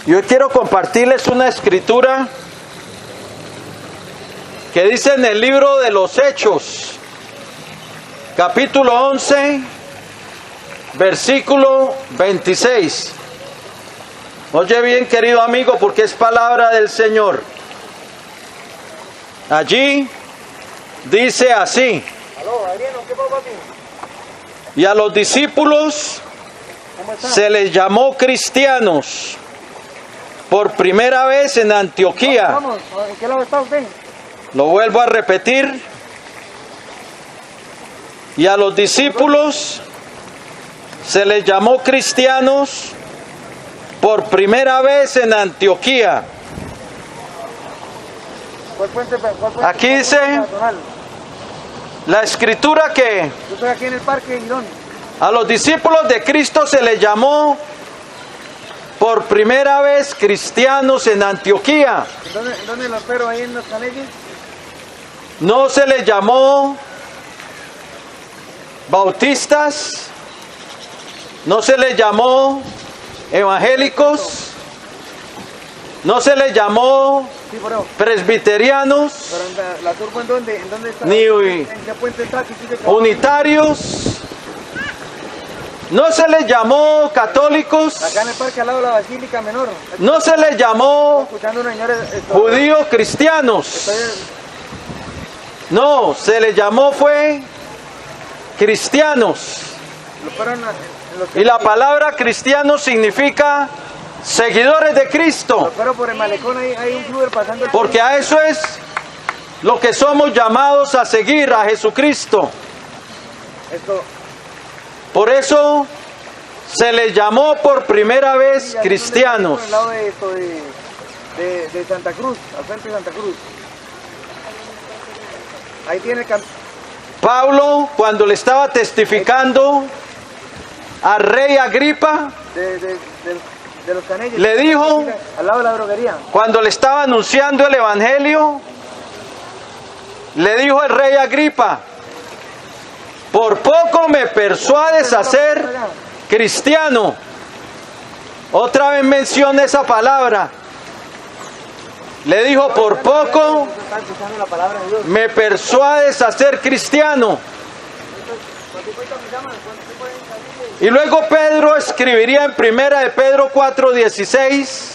Y hoy quiero compartirles una escritura que dice en el libro de los Hechos, capítulo 11, versículo 26. Oye bien, querido amigo, porque es palabra del Señor. Allí dice así: y a los discípulos se les llamó cristianos por primera vez en Antioquía. ¿En qué lado está usted? Lo vuelvo a repetir. Y a los discípulos se les llamó cristianos por primera vez en Antioquía. Aquí dice la escritura que yo estoy aquí en el parque Girón. a los discípulos de Cristo se les llamó por primera vez cristianos en Antioquía. ¿Dónde lo espero? ¿Ahí en los canelles? No se les llamó bautistas, no se les llamó evangélicos, no se les llamó Sí, por eso. presbiterianos, Pero ¿la turba en dónde? ¿En dónde está? Ni ¿En qué puente está? Aquí sigue trabajando. unitarios, no se les llamó católicos, Acá en el parque al lado de la Basílica Menor. no se les llamó Escuchando unos señores. judíos cristianos, no, se les llamó fue cristianos. Y la palabra cristiano significa seguidores de Cristo, Pero por el malecón hay un Uber pasando. porque a eso es lo que somos llamados a seguir, a Jesucristo. Esto, Por eso se les llamó por primera vez cristianos. Por el lado de esto de Santa Cruz, al frente de Santa Cruz. Ahí tiene el Pablo, cuando le estaba testificando al rey Agripa, de los canelles. le dijo, Al lado de la droguería. cuando le estaba anunciando el evangelio, le dijo el rey Agripa: por poco me persuades a ser cristiano. Otra vez menciona esa palabra. Le dijo: por poco Está escuchando la palabra de Dios. me persuades a ser cristiano. Y luego Pedro escribiría en primera de Pedro 4:16: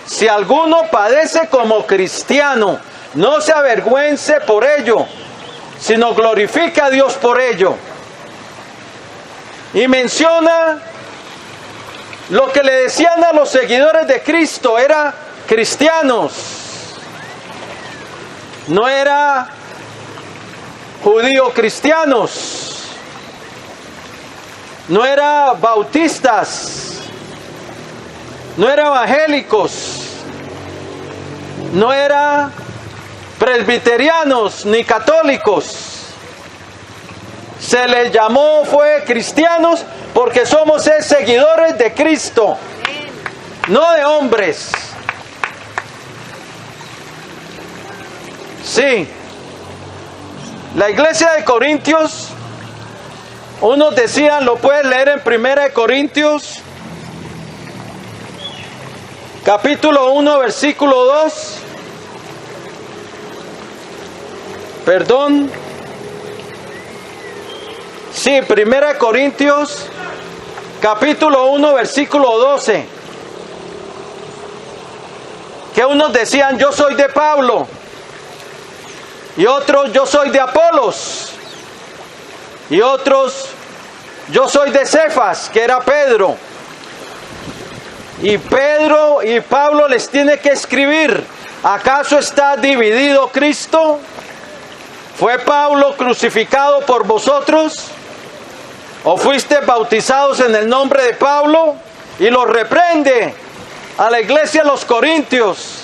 si alguno padece como cristiano, no se avergüence por ello, sino glorifica a Dios por ello. Y menciona lo que le decían a los seguidores de Cristo: era cristianos, no era judío cristianos, no era bautistas, no era evangélicos, no era presbiterianos ni católicos. Se les llamó fue cristianos porque somos seguidores de Cristo, no de hombres. Sí, la iglesia de Corintios, unos decían, lo puedes leer en primera de Corintios, capítulo 1, versículo 2. Perdón. Sí, primera de Corintios, capítulo 1, versículo 12. Que unos decían: yo soy de Pablo, y otros: yo soy de Apolos, y otros: yo soy de Cefas, que era Pedro. Y Pedro y Pablo les tiene que escribir: ¿acaso está dividido Cristo? ¿Fue Pablo crucificado por vosotros? ¿O fuiste bautizados en el nombre de Pablo? Y los reprende a la iglesia de los Corintios.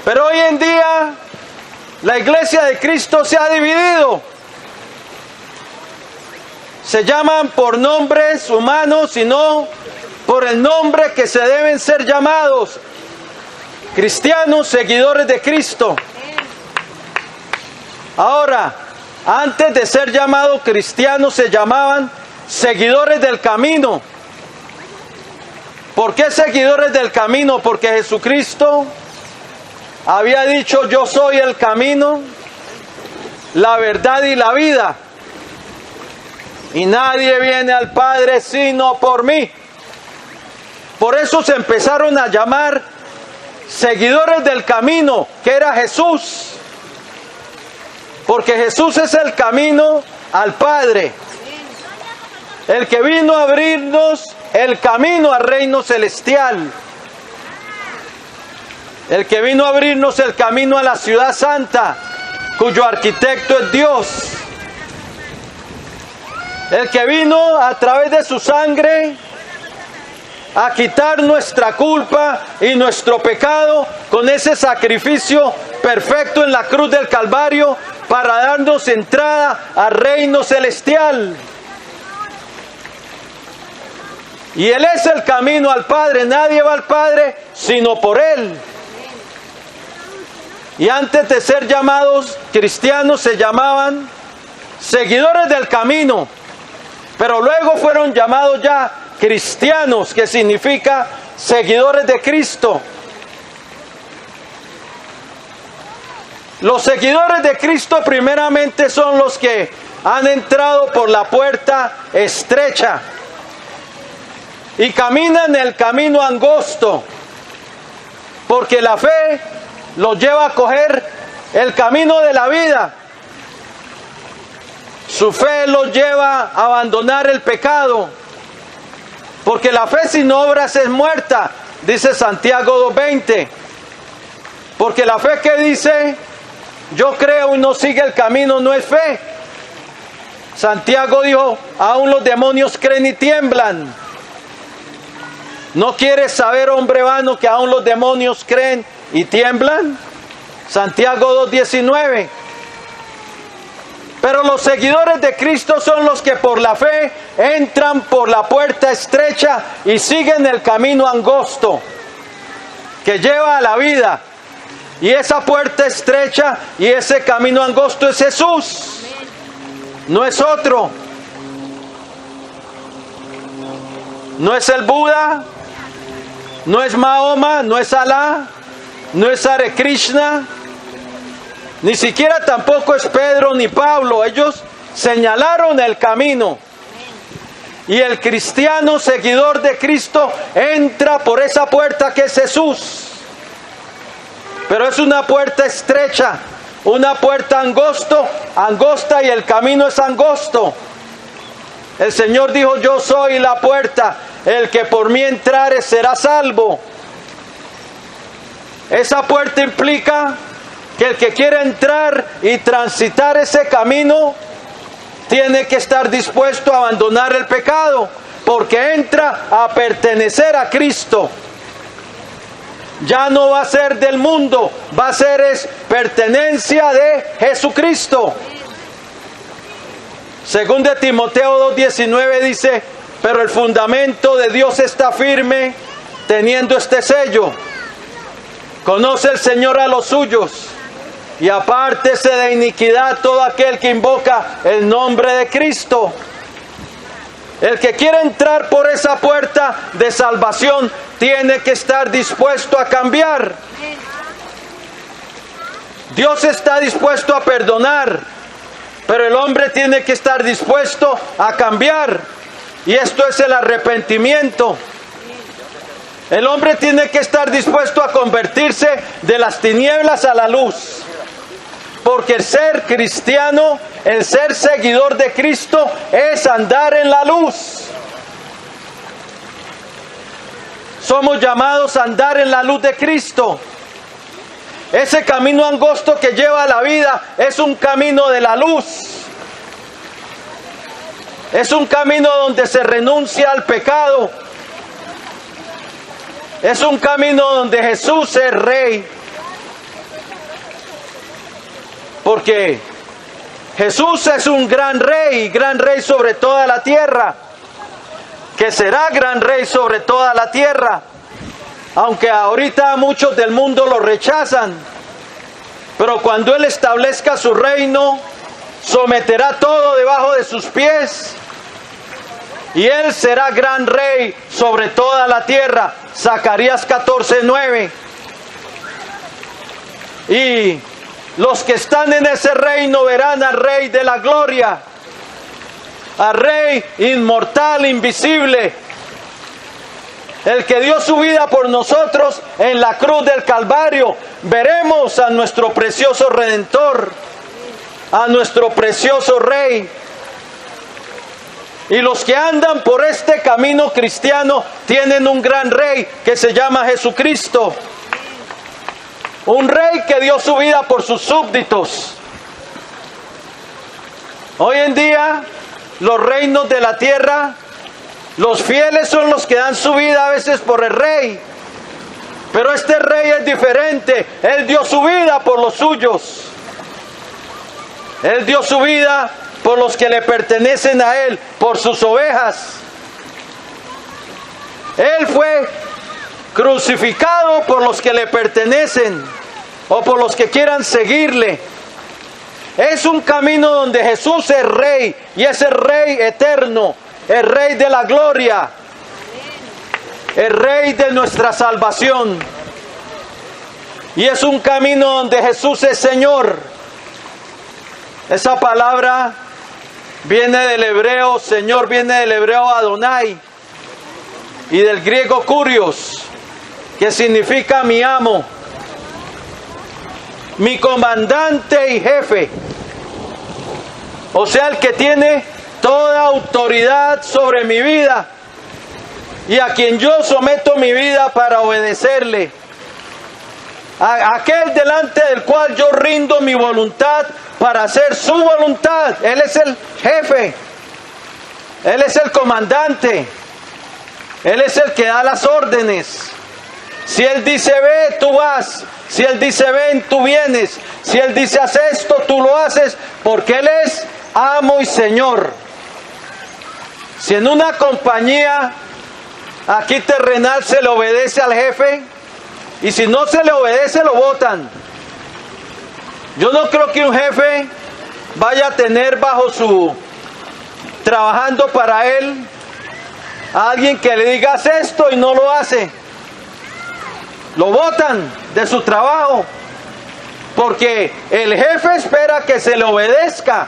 Pero hoy en día la iglesia de Cristo se ha dividido. Se llaman por nombres humanos y no por el nombre que se deben ser llamados: cristianos, seguidores de Cristo. Ahora, antes de ser llamados cristianos, se llamaban seguidores del camino. ¿Por qué seguidores del camino? Porque Jesucristo había dicho: yo soy el camino, la verdad y la vida, y nadie viene al Padre sino por mí. Por eso se empezaron a llamar seguidores del camino, que era Jesús, porque Jesús es el camino al Padre, el que vino a abrirnos el camino al reino celestial, el que vino a abrirnos el camino a la ciudad santa, cuyo arquitecto es Dios, el que vino a través de su sangre a quitar nuestra culpa y nuestro pecado con ese sacrificio perfecto en la cruz del Calvario para darnos entrada al reino celestial. Y Él es el camino al Padre, nadie va al Padre sino por Él. Y antes de ser llamados cristianos se llamaban seguidores del camino, pero luego fueron llamados ya cristianos, que significa seguidores de Cristo. Los seguidores de Cristo primeramente son los que han entrado por la puerta estrecha y caminan el camino angosto, porque la fe los lleva a coger el camino de la vida. Su fe los lleva a abandonar el pecado, porque la fe sin obras es muerta, dice Santiago 2:20. Porque la fe que dice yo creo y no sigue el camino no es fe. Santiago dijo: aún los demonios creen y tiemblan. ¿No quieres saber, hombre vano, que aún los demonios creen y tiemblan? Santiago 2:19. Pero los seguidores de Cristo son los que por la fe entran por la puerta estrecha y siguen el camino angosto que lleva a la vida. Y esa puerta estrecha y ese camino angosto es Jesús, no es otro. No es el Buda, no es Mahoma, no es Alá, no es Hare Krishna, ni siquiera tampoco es Pedro ni Pablo. Ellos señalaron el camino. Y el cristiano seguidor de Cristo entra por esa puerta que es Jesús. Pero es una puerta estrecha, una puerta angosta, y el camino es angosto. El Señor dijo: yo soy la puerta, el que por mí entrare será salvo. Esa puerta implica que el que quiere entrar y transitar ese camino tiene que estar dispuesto a abandonar el pecado, porque entra a pertenecer a Cristo. Ya no va a ser del mundo, va a ser pertenencia de Jesucristo. Según de Timoteo 2:19 dice: pero el fundamento de Dios está firme, teniendo este sello: conoce el Señor a los suyos, y apártese de iniquidad todo aquel que invoca el nombre de Cristo. El que quiere entrar por esa puerta de salvación tiene que estar dispuesto a cambiar. Dios está dispuesto a perdonar, pero el hombre tiene que estar dispuesto a cambiar. Y esto es el arrepentimiento. El hombre tiene que estar dispuesto a convertirse de las tinieblas a la luz. Porque el ser cristiano, el ser seguidor de Cristo, es andar en la luz. Somos llamados a andar en la luz de Cristo. Ese camino angosto que lleva a la vida es un camino de la luz. Es un camino donde se renuncia al pecado. Es un camino donde Jesús es Rey. Porque Jesús es un gran rey sobre toda la tierra, que será gran rey sobre toda la tierra. Aunque ahorita muchos del mundo lo rechazan, pero cuando Él establezca su reino, someterá todo debajo de sus pies y él será gran rey sobre toda la tierra. Zacarías 14:9. Y los que están en ese reino verán al Rey de la gloria, al Rey inmortal, invisible, el que dio su vida por nosotros en la cruz del Calvario. Veremos a nuestro precioso Redentor, a nuestro precioso Rey. Y los que andan por este camino cristiano tienen un gran Rey que se llama Jesucristo. Un Rey que dio su vida por sus súbditos. Hoy en día, los reinos de la tierra, los fieles son los que dan su vida a veces por el Rey. Pero este Rey es diferente. Él dio su vida por los suyos. Él dio su vida por los que le pertenecen a Él, por sus ovejas. Él fue crucificado por los que le pertenecen o por los que quieran seguirle. Es un camino donde Jesús es Rey, y es el Rey eterno, el Rey de la gloria, el Rey de nuestra salvación. Y es un camino donde Jesús es Señor. Esa palabra viene del hebreo, Señor viene del hebreo Adonai, y del griego Kurios, que significa mi amo, mi comandante y jefe. O sea, el que tiene toda autoridad sobre mi vida y a quien yo someto mi vida para obedecerle. A aquel delante del cual yo rindo mi voluntad para hacer su voluntad. Él es el jefe. Él es el comandante. Él es el que da las órdenes. Si Él dice ve, tú vas. Si Él dice ven, tú vienes. Si Él dice haz esto, tú lo haces, porque Él es amo y Señor. Si en una compañía aquí terrenal se le obedece al jefe, y si no se le obedece lo botan. Yo no creo que un jefe vaya a tener trabajando para él, a alguien que le diga haz esto y no lo hace. Lo botan de su trabajo, porque el jefe espera que se le obedezca.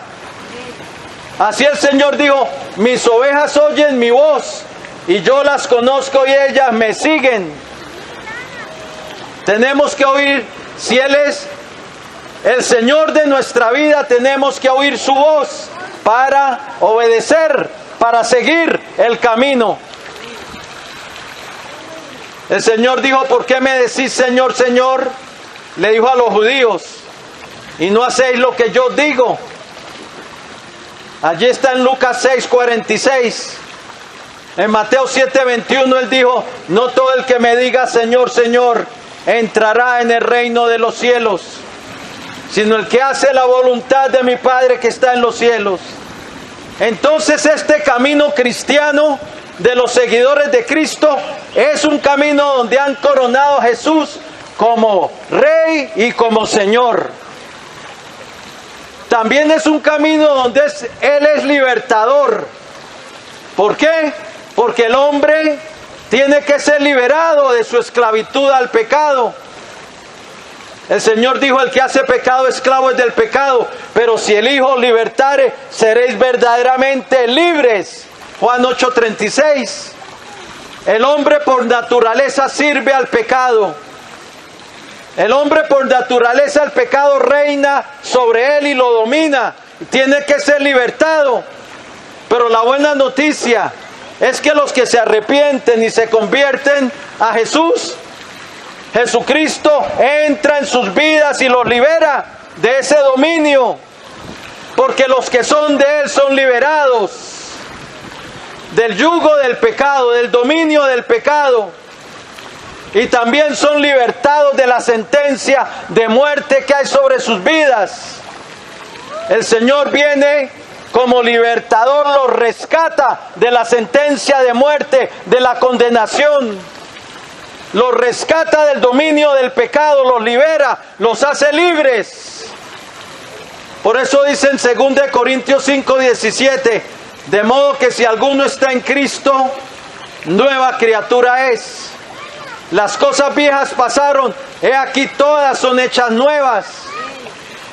Así el Señor dijo, mis ovejas oyen mi voz, y yo las conozco y ellas me siguen. Tenemos que oír, si Él es el Señor de nuestra vida, tenemos que oír su voz para obedecer, para seguir el camino. El Señor dijo, ¿por qué me decís Señor, Señor? Le dijo a los judíos, y no hacéis lo que yo digo. Allí está en Lucas 6:46. En Mateo 7:21 Él dijo, no todo el que me diga Señor, Señor, entrará en el reino de los cielos, sino el que hace la voluntad de mi Padre que está en los cielos. Entonces este camino cristiano de los seguidores de Cristo es un camino donde han coronado a Jesús como Rey y como Señor. También es un camino donde Él es libertador. ¿Por qué? Porque el hombre tiene que ser liberado de su esclavitud al pecado. El Señor dijo, el que hace pecado, esclavo es del pecado. Pero si el Hijo libertare, seréis verdaderamente libres. Juan 8:36. El hombre por naturaleza sirve al pecado. El hombre por naturaleza, el pecado reina sobre él y lo domina. Tiene que ser libertado. Pero la buena noticia es que los que se arrepienten y se convierten a Jesús, Jesucristo entra en sus vidas y los libera de ese dominio, porque los que son de Él son liberados del yugo del pecado, del dominio del pecado, y también son libertados de la sentencia de muerte que hay sobre sus vidas. El Señor viene como libertador, los rescata de la sentencia de muerte, de la condenación. Los rescata del dominio del pecado, los libera, los hace libres. Por eso dice en 2 Corintios 5:17, De modo que si alguno está en Cristo, nueva criatura es. Las cosas viejas pasaron, he aquí todas son hechas nuevas.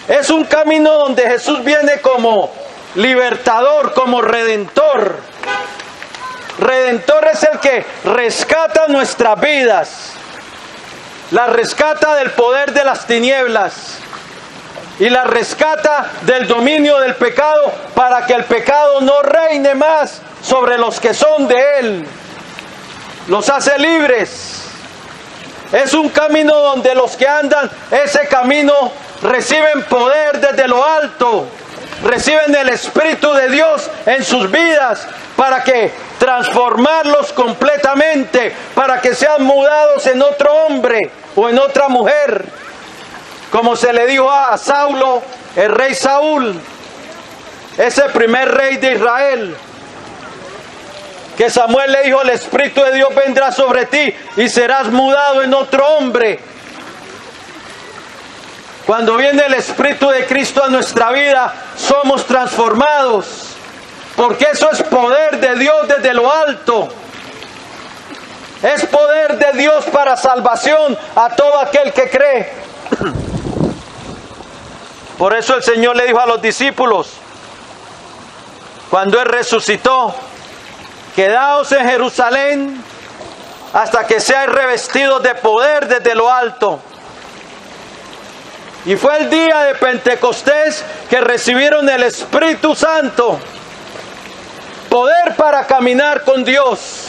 Es un camino donde Jesús viene como libertador, como redentor. Redentor es el que rescata nuestras vidas, la rescata del poder de las tinieblas y la rescata del dominio del pecado, para que el pecado no reine más sobre los que son de él. Los hace libres. Es un camino donde los que andan ese camino reciben poder desde lo alto, reciben el Espíritu de Dios en sus vidas, para que transformarlos completamente, para que sean mudados en otro hombre o en otra mujer, como se le dijo a Saulo, el rey Saúl, ese primer rey de Israel, que Samuel le dijo: el Espíritu de Dios vendrá sobre ti y serás mudado en otro hombre. Cuando viene el Espíritu de Cristo a nuestra vida, somos transformados, porque eso es poder de Dios desde lo alto. Es poder de Dios para salvación a todo aquel que cree. Por eso el Señor le dijo a los discípulos, cuando Él resucitó: quedaos en Jerusalén hasta que seáis revestidos de poder desde lo alto. Y fue el día de Pentecostés que recibieron el Espíritu Santo. Poder para caminar con Dios.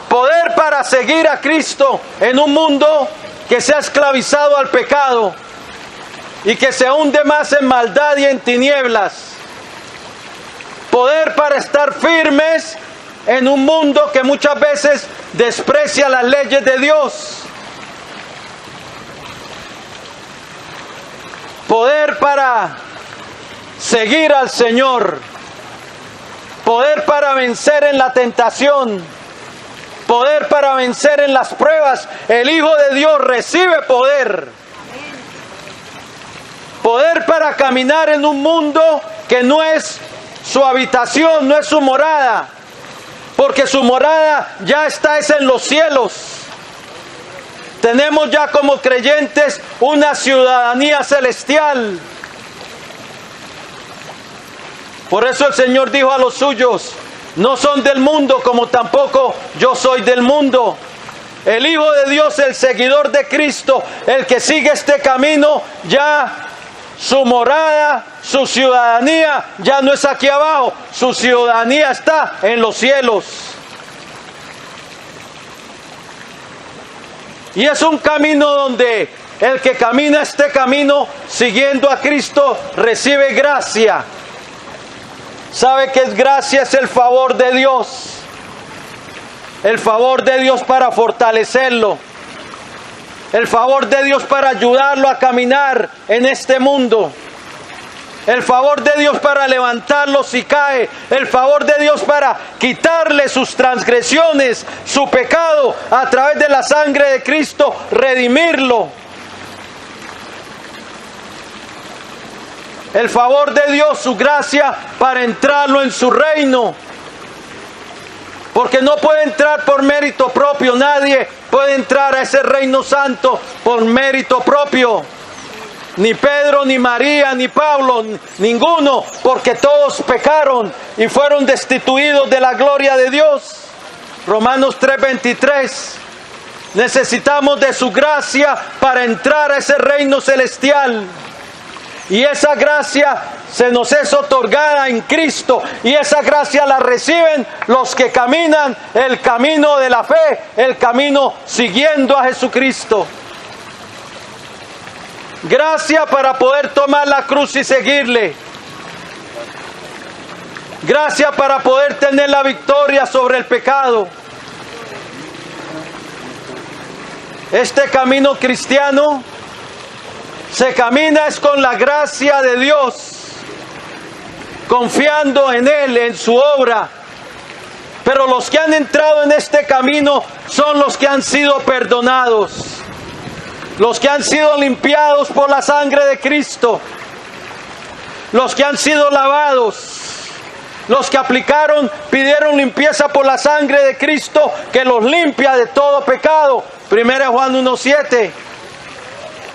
Poder para seguir a Cristo en un mundo que se ha esclavizado al pecado y que se hunde más en maldad y en tinieblas. Poder para estar firmes en un mundo que muchas veces desprecia las leyes de Dios. Poder para seguir al Señor. Poder para vencer en la tentación. Poder para vencer en las pruebas. El Hijo de Dios recibe poder. Poder para caminar en un mundo que no es su habitación, no es su morada, porque su morada ya está en los cielos. Tenemos ya como creyentes una ciudadanía celestial. Por eso el Señor dijo a los suyos: no son del mundo, como tampoco yo soy del mundo. El Hijo de Dios, el seguidor de Cristo, el que sigue este camino, ya su morada, su ciudadanía ya no es aquí abajo, su ciudadanía está en los cielos. Y es un camino donde el que camina este camino siguiendo a Cristo recibe gracia. ¿Sabe qué es gracia? Es el favor de Dios. El favor de Dios para fortalecerlo. El favor de Dios para ayudarlo a caminar en este mundo. El favor de Dios para levantarlo si cae. El favor de Dios para quitarle sus transgresiones, su pecado, a través de la sangre de Cristo, redimirlo. El favor de Dios, su gracia para entrarlo en su reino. Porque no puede entrar por mérito propio, nadie puede entrar a ese reino santo por mérito propio. Ni Pedro, ni María, ni Pablo, ninguno, porque todos pecaron y fueron destituidos de la gloria de Dios. Romanos 3:23. Necesitamos de su gracia para entrar a ese reino celestial. Y esa gracia se nos es otorgada en Cristo. Y esa gracia la reciben los que caminan el camino de la fe, el camino siguiendo a Jesucristo. Gracia para poder tomar la cruz y seguirle. Gracia para poder tener la victoria sobre el pecado. Este camino cristiano se camina es con la gracia de Dios, confiando en Él, en su obra. Pero los que han entrado en este camino son los que han sido perdonados, los que han sido limpiados por la sangre de Cristo, los que han sido lavados, Los que aplicaron, pidieron limpieza por la sangre de Cristo, que los limpia de todo pecado. 1 Juan 1:7.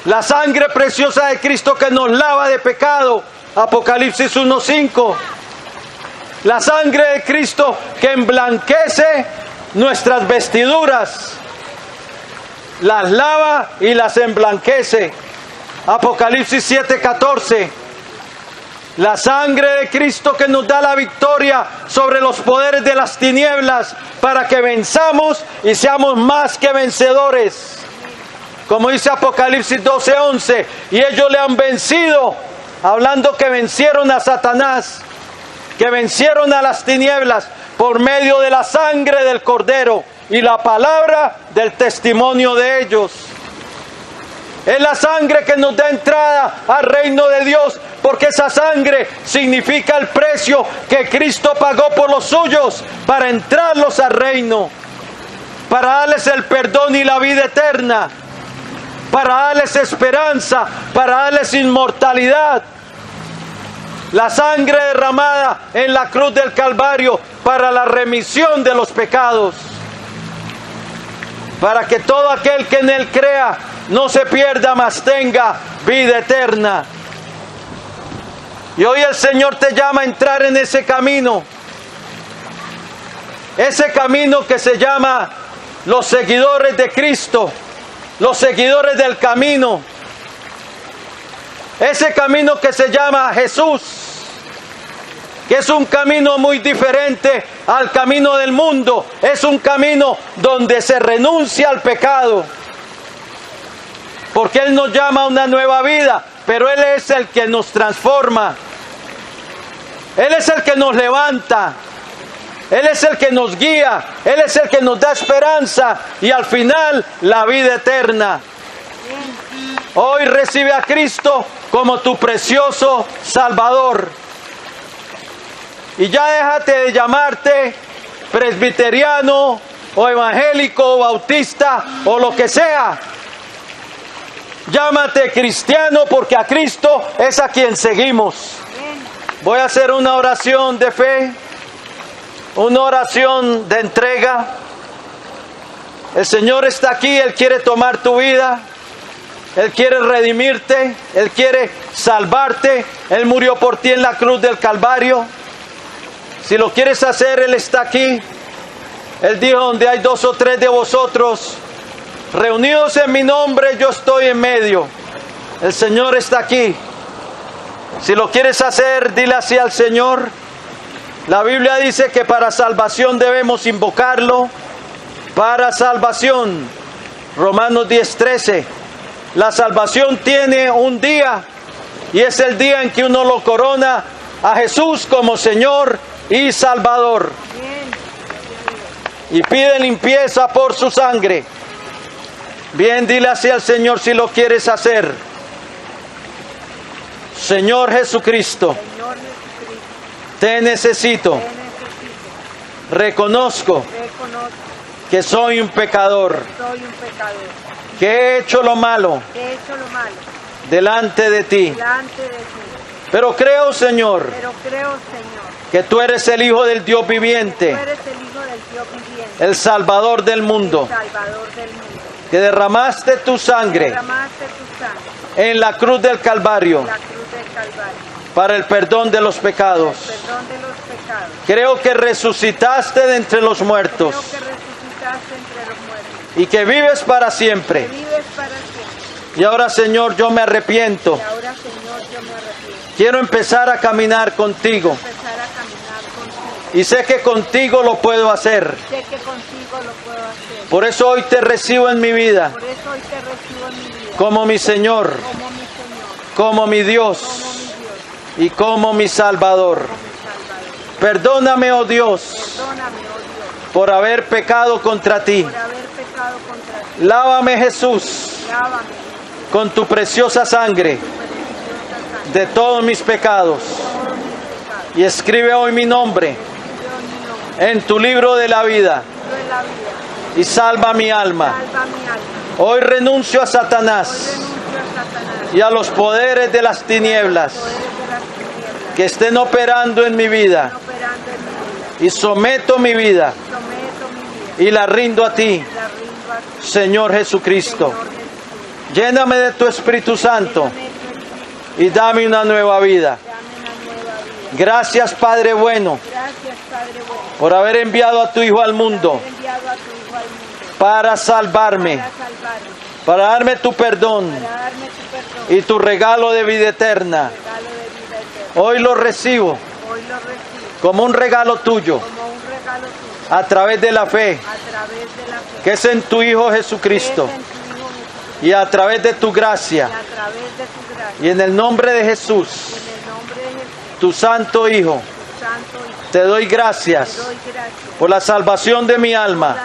La sangre preciosa de Cristo que nos lava de pecado. Apocalipsis 1:5. La sangre de Cristo que emblanquece nuestras vestiduras. Las lava y las emblanquece. Apocalipsis 7:14. La sangre de Cristo que nos da la victoria sobre los poderes de las tinieblas para que venzamos y seamos más que vencedores. Como dice Apocalipsis 12:11, y ellos le han vencido, hablando que vencieron a Satanás, que vencieron a las tinieblas por medio de la sangre del Cordero y la palabra del testimonio de ellos. Es la sangre que nos da entrada al reino de Dios, porque esa sangre significa el precio que Cristo pagó por los suyos para entrarlos al reino, para darles el perdón y la vida eterna, para darles esperanza, para darles inmortalidad. La sangre derramada en la cruz del Calvario para la remisión de los pecados, para que todo aquel que en él crea no se pierda, mas tenga vida eterna. Y hoy el Señor te llama a entrar en ese camino que se llama los seguidores de Cristo, los seguidores del camino, ese camino que se llama Jesús, que es un camino muy diferente al camino del mundo. Es un camino donde se renuncia al pecado, porque Él nos llama a una nueva vida, pero Él es el que nos transforma, Él es el que nos levanta, Él es el que nos guía, Él es el que nos da esperanza y al final la vida eterna. Hoy recibe a Cristo como tu precioso Salvador. Y ya déjate de llamarte presbiteriano o evangélico o bautista o lo que sea. Llámate cristiano, porque a Cristo es a quien seguimos. Voy a hacer una oración de fe, una oración de entrega. El Señor está aquí, Él quiere tomar tu vida, Él quiere redimirte, Él quiere salvarte. Él murió por ti en la cruz del Calvario. Si lo quieres hacer, Él está aquí. Él dijo: donde hay 2 o 3 de vosotros reunidos en mi nombre, yo estoy en medio. El Señor está aquí. Si lo quieres hacer, dile así al Señor. La Biblia dice que para salvación debemos invocarlo. Para salvación. Romanos 10:13. La salvación tiene un día, y es el día en que uno lo corona a Jesús como Señor y Salvador. Y pide limpieza por su sangre. Bien, dile así al Señor si lo quieres hacer. Señor Jesucristo, te necesito. Reconozco que soy un pecador, que he hecho lo malo delante de ti. Pero creo, Señor, que tú eres el Hijo del Dios viviente, el Salvador del mundo, que derramaste tu sangre en la cruz del Calvario para el perdón de los pecados. Creo que resucitaste de entre los muertos y que vives para siempre. Y ahora, Señor, yo me arrepiento. Quiero empezar a caminar contigo. Y sé que contigo lo puedo hacer. Por eso hoy te recibo en mi vida. Como mi Señor. Como mi Dios. Y como mi Salvador. Perdóname, oh Dios, por haber pecado contra ti. Lávame, Jesús, con tu preciosa sangre de todos mis pecados. Y escribe hoy mi nombre en tu libro de la vida. Y salva mi alma. Hoy renuncio a Satanás y a los poderes de las tinieblas que estén operando en mi vida. y someto mi vida y la rindo a ti, Señor Jesucristo. Lléname de tu Espíritu Santo y dame una nueva vida. Gracias, Padre bueno, por haber enviado a tu Hijo al mundo para salvarme, para darme tu perdón y tu regalo de vida eterna. Hoy lo recibo como un regalo tuyo a través de la fe que es en tu Hijo Jesucristo, y a través de tu gracia, y en el nombre de Jesús, tu santo Hijo, te doy gracias por la salvación de mi alma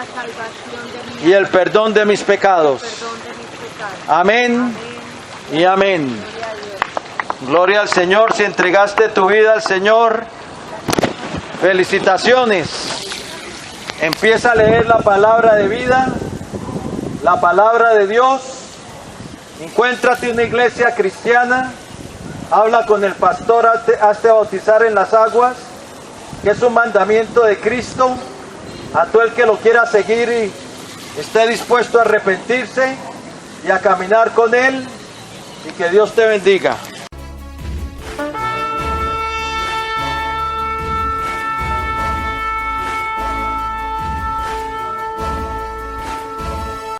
y el perdón de mis pecados. Amén y amén. Gloria al Señor. Si entregaste tu vida al Señor, felicitaciones. Empieza a leer la palabra de vida, la palabra de Dios. Encuéntrate una iglesia cristiana, habla con el pastor, hazte bautizar en las aguas, que es un mandamiento de Cristo. A todo el que lo quiera seguir y esté dispuesto a arrepentirse y a caminar con Él, y que Dios te bendiga.